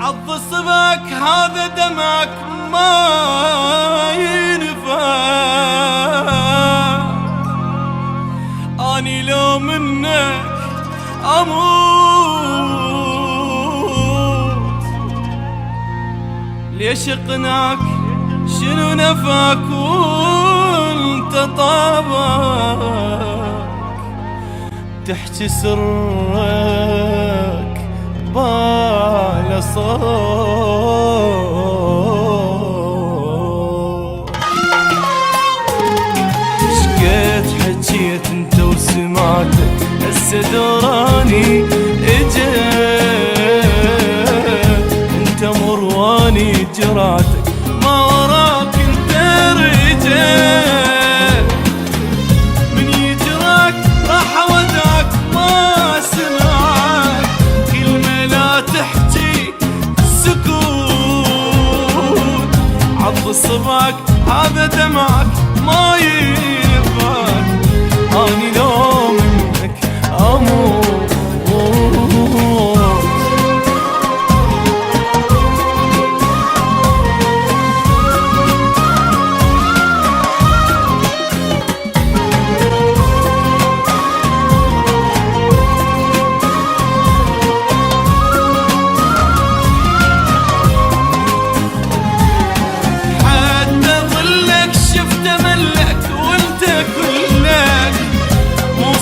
عض صبك هذا دمك ما ينفع. اني لو منك اموت، ليش اقنعك شنو نفاك وانت طابك تحكي سرك بالا صوت. شقيت حكيت انت وسمعتك هسه دوراني اجت، انت مرواني جراتك ما وراك انت رجال. من يجراك راح وداك ما سمعك كلمة لا تحكي سكوت. عض صبعك هذا دمعك ما ينفعك. اني لو منك اموت.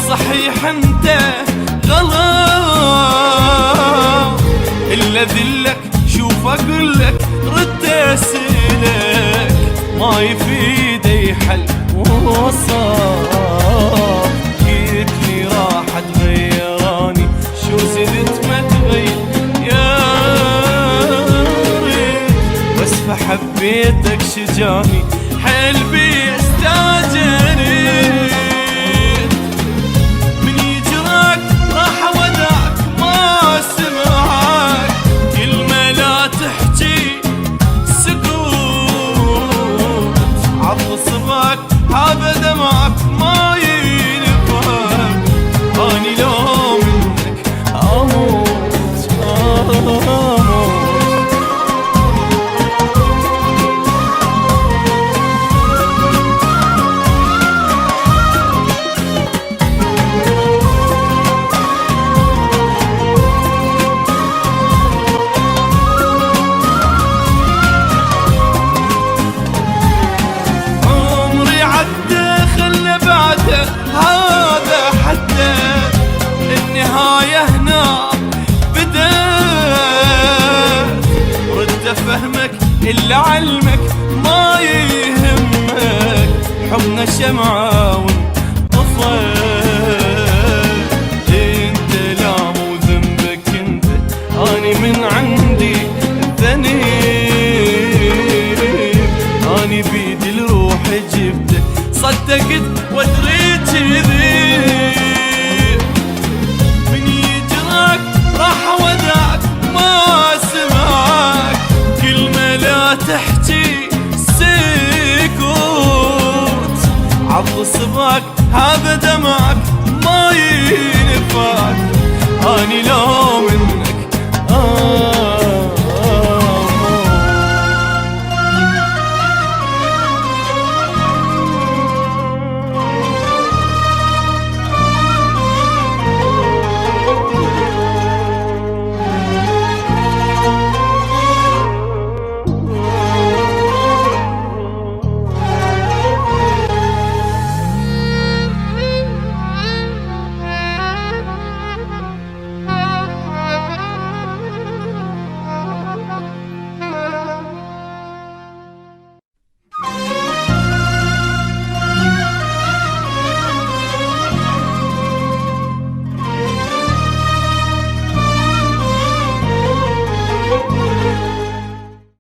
صحيح انت غلط الا ذلك شوف اقولك رد اسالك ما يفيد اي حل وصار. جيتني راح تغيراني شو زدت ما تغير يا ريت، بس فحبيتك شجاني حلبي استاجري. هذا دمعك ما ينفعك. اني لو منك اموت هذا حتى النهاية هنا بدأت. رد افهمك الا علمك ما يهمك حبنا شمعة وانطفت. انت لا مو ذنبك انت اني من عندي ذنب. اني بيدي الروح جبتك صدقت وادري كذي. من يجراك راح وداك ما سمعك كلمة لا تحكي سكوت. عض صبعك هذا دمعك ما ينفعك. اني لو